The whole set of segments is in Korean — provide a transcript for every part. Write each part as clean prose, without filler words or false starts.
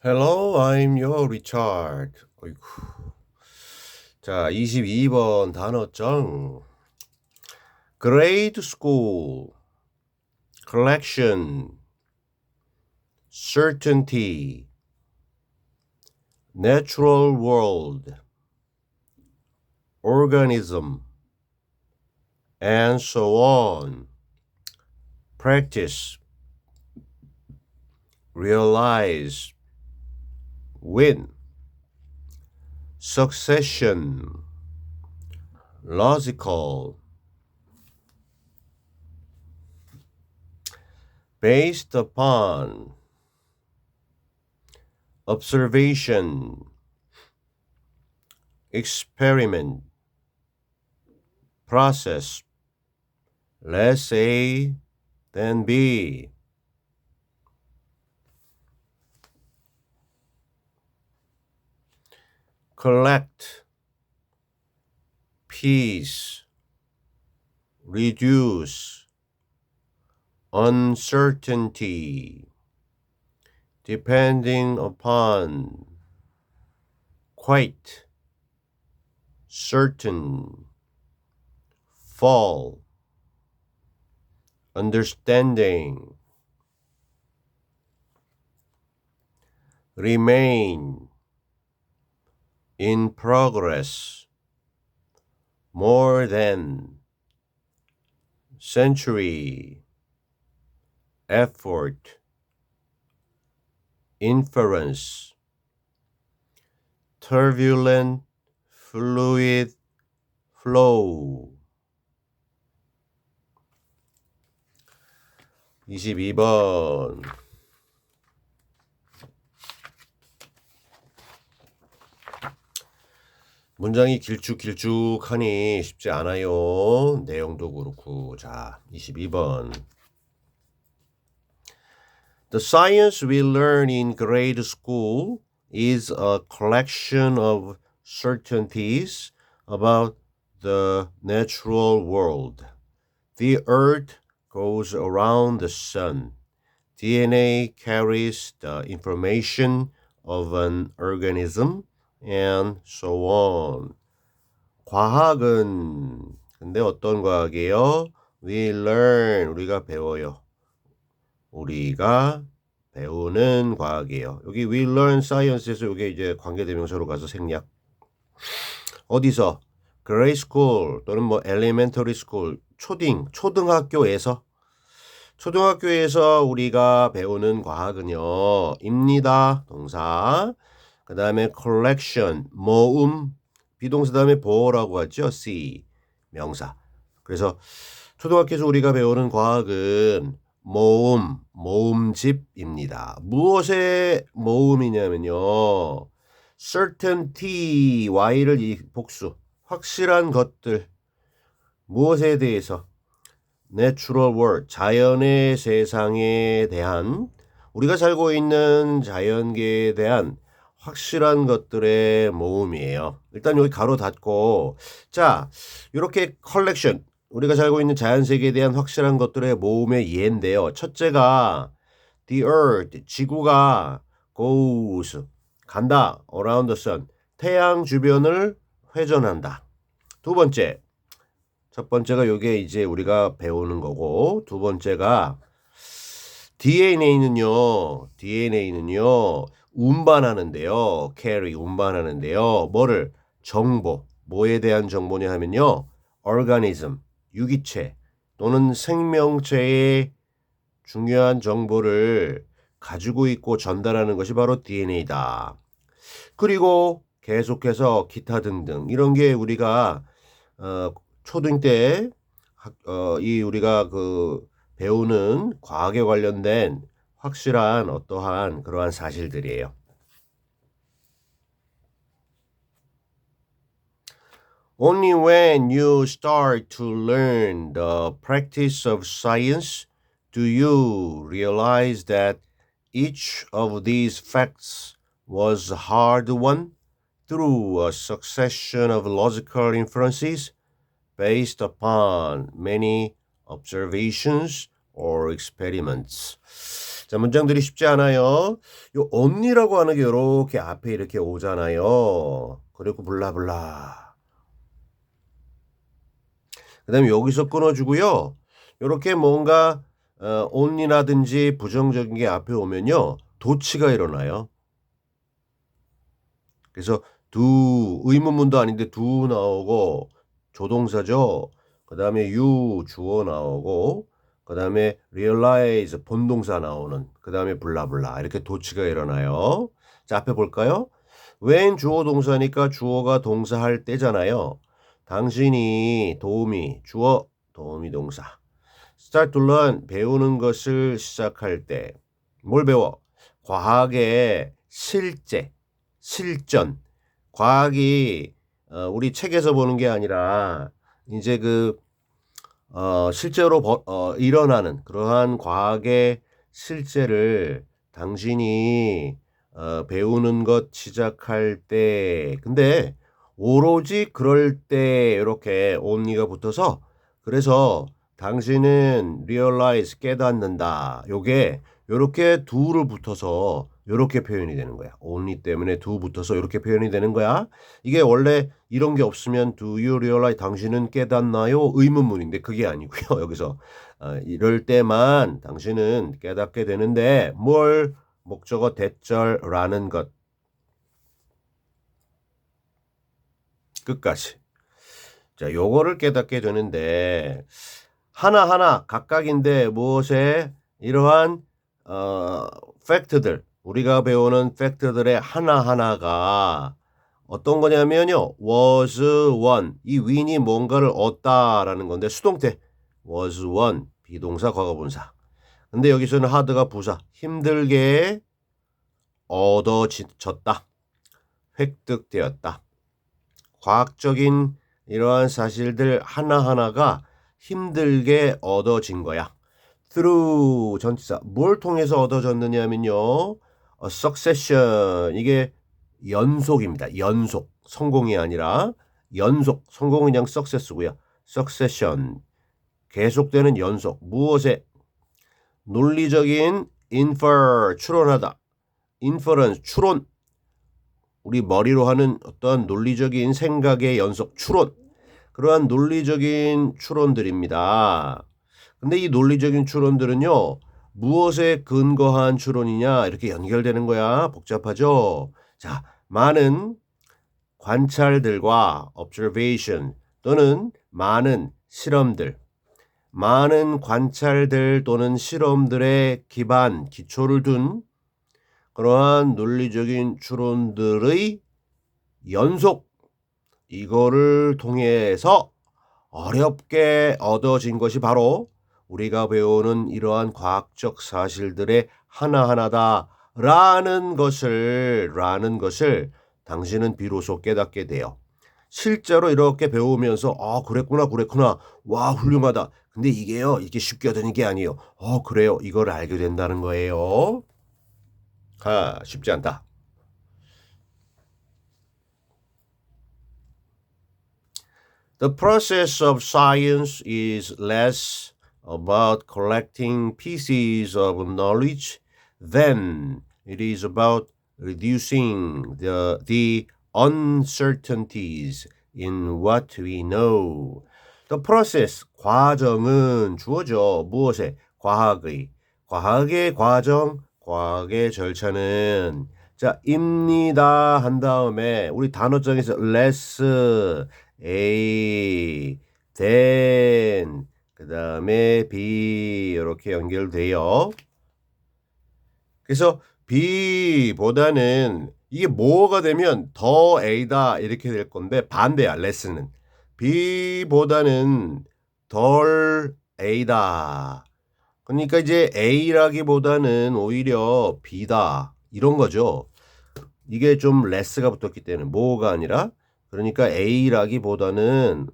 Hello, I'm your Richard. 어이구. 자, 22번 단어장. Grade school, collection, certainty, natural world, organism, and so on. Practice, realize, win, succession, logical, based upon, observation, experiment, process, less A than B. Collect, peace, reduce, uncertainty, depending upon, quite, certain, fall, understanding, remain, in progress, more than, century, effort, inference, turbulent, fluid, flow. 22번. 문장이 길쭉하니 쉽지 않아요. 내용도 그렇고. 자, 22번. The science we learn in grade school is a collection of certainties about the natural world. The earth goes around the sun. DNA carries the information of an organism and so on. 과학은 근데 어떤 과학이에요? We learn 우리가 배워요. 우리가 배우는 과학이에요. 여기 we learn science에서 이게 이제 관계대명사로 가서 생략. 어디서? grade school 또는 뭐 elementary school 초등학교에서 우리가 배우는 과학은요. 입니다. 동사. 그 다음에 collection, 모음, 비동사 다음에 보어라고 하죠. C, 명사. 그래서 초등학교에서 우리가 배우는 과학은 모음집입니다. 무엇의 모음이냐면요. certainty, y를 복수, 확실한 것들, 무엇에 대해서 natural world, 자연의 세상에 대한 우리가 살고 있는 자연계에 대한 확실한 것들의 모음이에요. 일단 여기 가로 닫고 자 이렇게 컬렉션 우리가 살고 있는 자연세계에 대한 확실한 것들의 모음의 예인데요. 첫째가 the earth, 지구가 goes, 간다, around the sun, 태양 주변을 회전한다. 두 번째, 첫 번째가 요게 이제 우리가 배우는 거고 두 번째가 DNA는요. 운반하는데요. carry 운반하는데요. 뭐를? 정보. 뭐에 대한 정보냐 하면요. organism, 유기체 또는 생명체의 중요한 정보를 가지고 있고 전달하는 것이 바로 DNA다. 그리고 계속해서 기타 등등 이런 게 우리가 초등 때 이 우리가 그 배우는 과학에 관련된 확실한 어떠한 그러한 사실들이에요. Only when you start to learn the practice of science do you realize that each of these facts was hard won through a succession of logical inferences based upon many observations or experiments. 자, 문장들이 쉽지 않아요. 요 only라고 하는 게 요렇게 앞에 이렇게 오잖아요. 그리고 블라블라. 그다음에 여기서 끊어주고요. 요렇게 뭔가 only라든지 부정적인 게 앞에 오면요. 도치가 일어나요. 그래서 do 의문문도 아닌데 do 나오고 조동사죠. 그다음에 you 주어 나오고 그다음에 realize 본동사 나오는 그다음에 블라블라 이렇게 도치가 일어나요. 자, 앞에 볼까요? when 주어 동사니까 주어가 동사할 때잖아요. 당신이 도우미 주어 도우미 동사. start to learn 배우는 것을 시작할 때 뭘 배워? 과학의 실제 실전. 과학이 우리 책에서 보는 게 아니라 이제 실제로 일어나는 그러한 과학의 실제를 당신이 배우는 것 시작할 때 근데 오로지 그럴 때 이렇게 only가 붙어서 그래서 당신은 realize 깨닫는다. 요게 요렇게 do를 붙어서 요렇게 표현이 되는 거야. only 때문에 do 붙어서 요렇게 표현이 되는 거야. 이게 원래 이런 게 없으면 do you realize 당신은 깨닫나요? 의문문인데 그게 아니고요. 여기서 이럴 때만 당신은 깨닫게 되는데 뭘 목적어 대절라는 것 끝까지. 자, 요거를 깨닫게 되는데 하나하나 각각인데 무엇에 이러한 팩트들 우리가 배우는 팩트들의 하나하나가 어떤 거냐면요. was won. 이 win이 뭔가를 얻다라는 건데 수동태 was won. 비동사 과거분사. 근데 여기서는 hard가 부사. 힘들게 얻어졌다. 획득되었다. 과학적인 이러한 사실들 하나하나가 힘들게 얻어진 거야. through 전치사 뭘 통해서 얻어졌느냐면요. succession 이게 연속입니다. 연속 성공이 아니라 연속 성공은 그냥 success고요. succession 계속되는 연속 무엇에 논리적인 infer 추론하다 inference 추론 우리 머리로 하는 어떤 논리적인 생각의 연속 추론 그러한 논리적인 추론들입니다. 근데 이 논리적인 추론들은요. 무엇에 근거한 추론이냐 이렇게 연결되는 거야. 복잡하죠. 자, 많은 관찰들과 observation 또는 많은 실험들 많은 관찰들 또는 실험들의 기반 기초를 둔 그러한 논리적인 추론들의 연속 이거를 통해서 어렵게 얻어진 것이 바로 우리가 배우는 이러한 과학적 사실들의 하나하나다라는 것을 당신은 비로소 깨닫게 돼요. 실제로 이렇게 배우면서 그랬구나 와 훌륭하다. 근데 이게요 이렇게 쉽게 얻는 게 아니에요. 그래요 이걸 알게 된다는 거예요. 쉽지 않다. The process of science is less about collecting pieces of knowledge than it is about reducing the uncertainties in what we know. The process, 과정은 주어져. 무엇에? 과학의 과정, 과학의 절차는 자, 입니다 한 다음에 우리 단어장에서 less A, then, 그 다음에 B 이렇게 연결돼요. 그래서 B보다는 이게 뭐가 되면 더 A다 이렇게 될 건데 반대야 less는. B보다는 덜 A다. 그러니까 이제 A라기보다는 오히려 B다 이런 거죠. 이게 좀 less가 붙었기 때문에 뭐가 아니라 그러니까 A라기보다는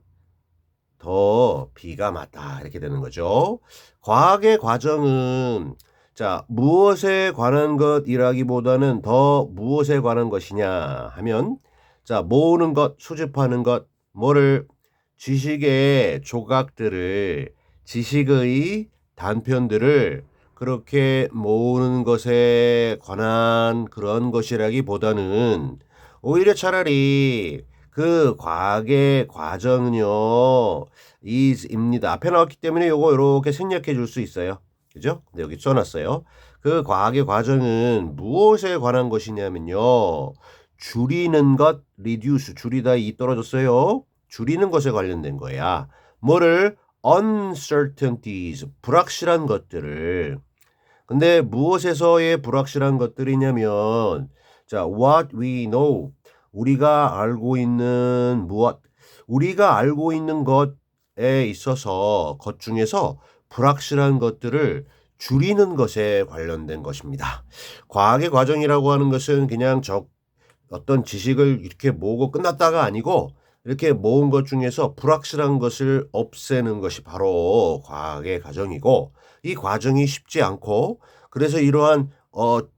더 B가 맞다 이렇게 되는 거죠. 과학의 과정은 자 무엇에 관한 것이라기보다는 더 무엇에 관한 것이냐 하면 자 모으는 것, 수집하는 것, 뭐를 지식의 조각들을 지식의 단편들을 그렇게 모으는 것에 관한 그런 것이라기보다는 오히려 차라리 그 과학의 과정은요, is입니다. 앞에 나왔기 때문에 요거 요렇게 생략해 줄 수 있어요. 그죠? 근데 여기 써놨어요. 그 과학의 과정은 무엇에 관한 것이냐면요. 줄이는 것, reduce, 줄이다 이 떨어졌어요. 줄이는 것에 관련된 거야. 뭐를? uncertainties, 불확실한 것들을. 근데 무엇에서의 불확실한 것들이냐면, 자, what we know, 우리가 알고 있는 무엇, 우리가 알고 있는 것에 있어서 것 중에서 불확실한 것들을 줄이는 것에 관련된 것입니다. 과학의 과정이라고 하는 것은 그냥 어떤 지식을 이렇게 모으고 끝났다가 아니고 이렇게 모은 것 중에서 불확실한 것을 없애는 것이 바로 과학의 과정이고, 이 과정이 쉽지 않고, 그래서 이러한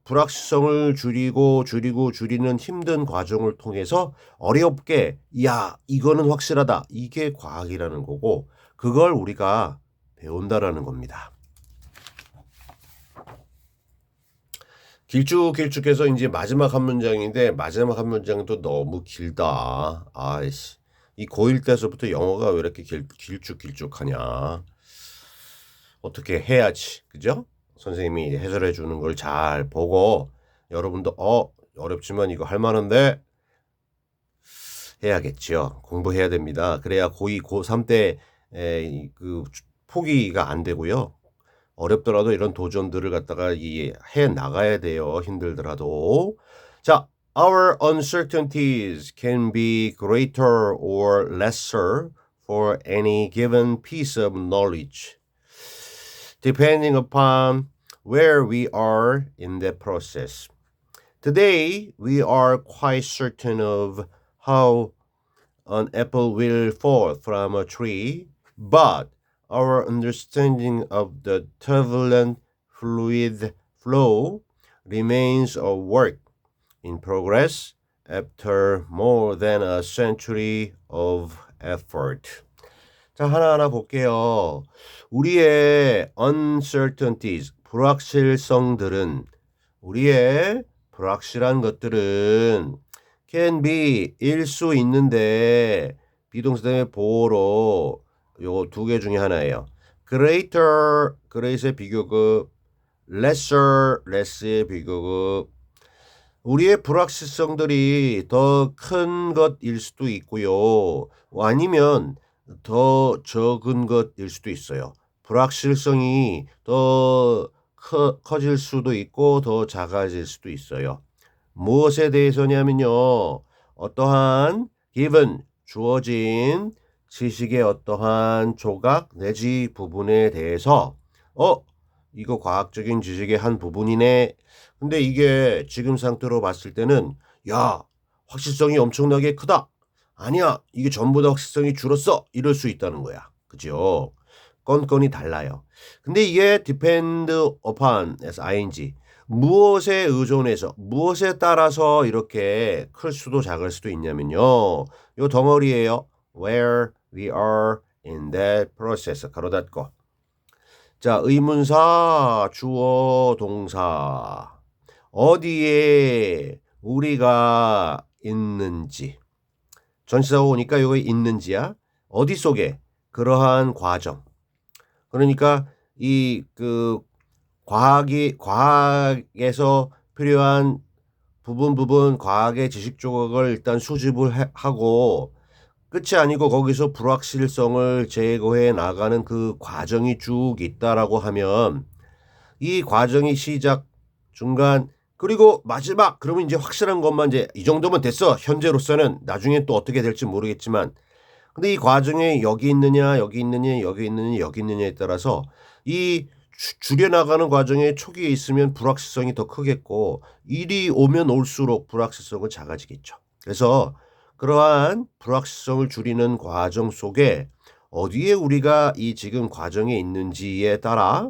불확실성을 줄이는 힘든 과정을 통해서 어렵게 야 이거는 확실하다, 이게 과학이라는 거고, 그걸 우리가 배운다라는 겁니다. 길쭉해서 이제 마지막 한 문장인데, 마지막 한 문장도 너무 길다. 아이씨, 이 고1 때서부터 영어가 왜 이렇게 길쭉하냐. 어떻게 해야지, 그죠? 선생님이 해설해 주는 걸 잘 보고 여러분도 어렵지만 이거 할 만한데 해야겠죠. 공부해야 됩니다. 그래야 고2, 고3 때 그 포기가 안 되고요. 어렵더라도 이런 도전들을 갖다가 해 나가야 돼요. 힘들더라도. 자, our uncertainties can be greater or lesser for any given piece of knowledge, depending upon where we are in the process. Today, we are quite certain of how an apple will fall from a tree, but our understanding of the turbulent fluid flow remains a work in progress after more than a century of effort. 자, 하나하나 볼게요. 우리의 uncertainties, 우리의 불확실한 것들은 can be 일 수 있는데, 비동사의 보호로 요 두 개 중에 하나예요. greater, great의 비교급, less의 비교급. 우리의 불확실성들이 더 큰 것일 수도 있고요. 아니면 더 적은 것일 수도 있어요. 불확실성이 더 커질 수도 있고 더 작아질 수도 있어요. 무엇에 대해서냐면요, 어떠한 given, 주어진 지식의 어떠한 조각 내지 부분에 대해서 이거 과학적인 지식의 한 부분이네. 근데 이게 지금 상태로 봤을 때는 야, 확실성이 엄청나게 크다. 아니야, 이게 전부 다 확실성이 줄었어. 이럴 수 있다는 거야. 그죠? 건건이 달라요. 근데 이게 depend upon as ing, 무엇에 의존해서, 무엇에 따라서 이렇게 클 수도 작을 수도 있냐면요, 요 덩어리예요. where we are in that process. 가로 닫고. 자, 의문사, 주어, 동사. 어디에 우리가 있는지. 전치사가 오니까 여기 있는지야. 어디 속에? 그러한 과정. 그러니까 과학에서 필요한 부분 과학의 지식 조각을 일단 수집을 하고, 끝이 아니고 거기서 불확실성을 제거해 나가는 그 과정이 쭉 있다라고 하면, 이 과정이 시작, 중간, 그리고 마지막, 그러면 이제 확실한 것만 이제 이 정도면 됐어. 현재로서는. 나중에 또 어떻게 될지 모르겠지만. 근데 이 과정에 여기 있느냐, 여기 있느냐, 여기 있느냐, 여기 있느냐에 따라서 이 줄여나가는 과정에 초기에 있으면 불확실성이 더 크겠고, 일이 오면 올수록 불확실성은 작아지겠죠. 그래서 그러한 불확실성을 줄이는 과정 속에 어디에 우리가 이 지금 과정에 있는지에 따라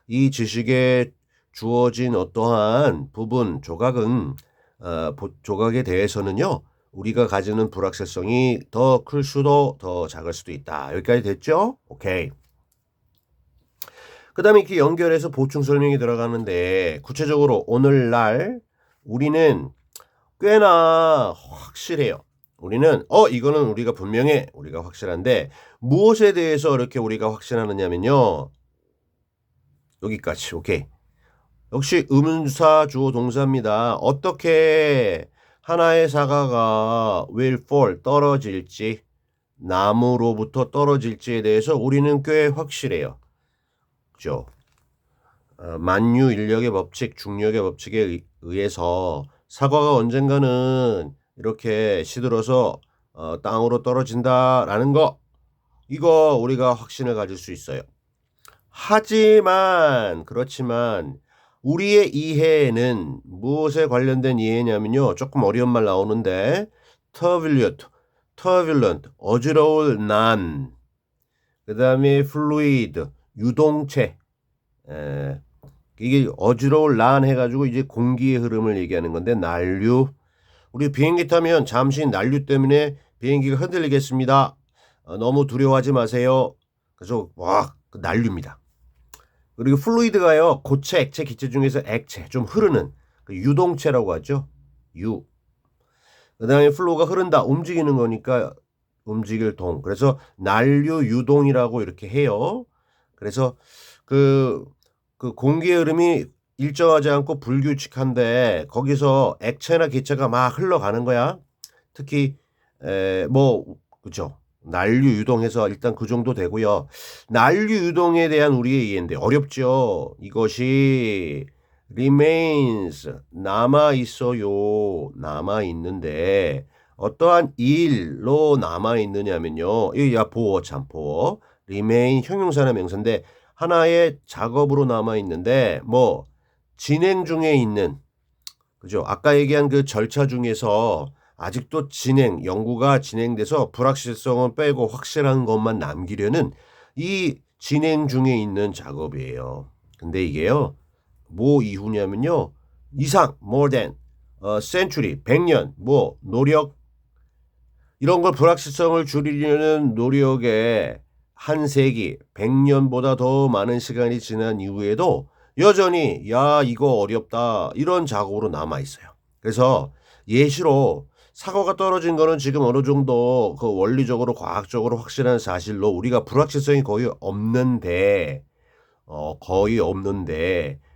이 지식에 주어진 어떠한 부분, 조각에 대해서는요, 우리가 가지는 불확실성이 더 클 수도 더 작을 수도 있다. 여기까지 됐죠? 오케이. 그 다음에 이렇게 연결해서 보충 설명이 들어가는데 구체적으로 오늘날 우리는 꽤나 확실해요. 우리는 이거는 우리가 분명해. 우리가 확실한데 무엇에 대해서 이렇게 우리가 확신하느냐면요. 여기까지. 오케이. 역시 의문사 주어 동사입니다. 어떻게 하나의 사과가 will fall 떨어질지 나무로부터 떨어질지에 대해서 우리는 꽤 확실해요. 그죠? 만유인력의 법칙, 중력의 법칙에 의해서 사과가 언젠가는 이렇게 시들어서 땅으로 떨어진다라는 거 이거 우리가 확신을 가질 수 있어요. 하지만 그렇지만 우리의 이해는 무엇에 관련된 이해냐면요. 조금 어려운 말 나오는데 turbulent, 어지러울 난, 그 다음에 fluid, 유동체. 이게 어지러울 난 해가지고 이제 공기의 흐름을 얘기하는 건데 난류. 우리 비행기 타면 잠시 난류 때문에 비행기가 흔들리겠습니다. 너무 두려워하지 마세요. 그래서 그 난류입니다. 그리고 플루이드가요. 고체, 액체, 기체 중에서 액체, 좀 흐르는 그 유동체라고 하죠. 유. 그 다음에 플로우가 흐른다, 움직이는 거니까 움직일 동. 그래서 난류 유동이라고 이렇게 해요. 그래서 그 공기의 흐름이 일정하지 않고 불규칙한데 거기서 액체나 기체가 막 흘러가는 거야. 특히 그죠. 난류 유동해서 일단 그 정도 되고요. 난류 유동에 대한 우리의 이해인데 어렵죠. 이것이 remains 남아 있어요. 남아 있는데 어떠한 일로 남아 있느냐면요. 이야 보어 참 보어. remain 형용사나 명사인데 하나의 작업으로 남아 있는데 진행 중에 있는 그죠? 아까 얘기한 그 절차 중에서 아직도 연구가 진행돼서 불확실성은 빼고 확실한 것만 남기려는 이 진행 중에 있는 작업이에요. 근데 이게요. 뭐 이후냐면요. 이상, more than, century, 100년, 노력, 이런 걸 불확실성을 줄이려는 노력에 한 세기, 100년보다 더 많은 시간이 지난 이후에도 여전히 이거 어렵다 이런 작업으로 남아 있어요. 그래서 예시로 사과가 떨어진 거는 지금 어느 정도 그 원리적으로 과학적으로 확실한 사실로 우리가 불확실성이 거의 없는데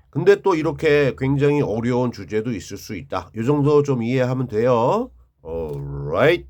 근데 또 이렇게 굉장히 어려운 주제도 있을 수 있다. 이 정도 좀 이해하면 돼요. Alright.